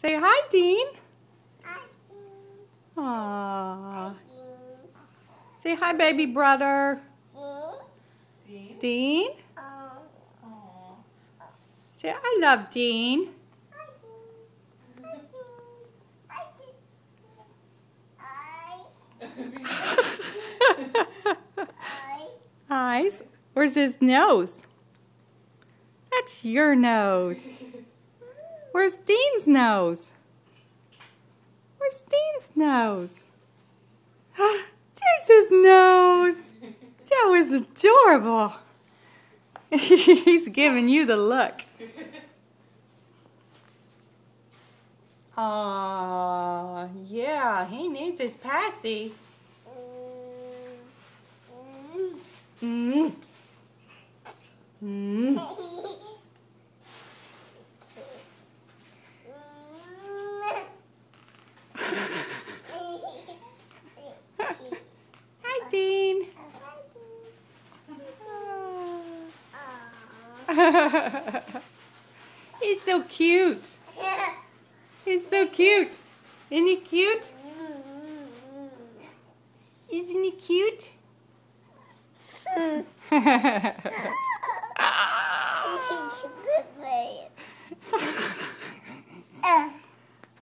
Say hi, Dean. Hi, Aww. Dean. Say hi, baby brother. Dean. Dean. Oh. Say I love Dean. Hi, Dean. Hi, Dean. Hi, Dean. Eyes. Eyes. Where's his nose? That's your nose. Where's Dean's nose? Where's Dean's nose? There's his nose. That was adorable. He's giving you the look. Aw, yeah, he needs his passy. Mm. Mm. Hi, Dean. He's so cute. He's so cute. Isn't he cute? Isn't he cute?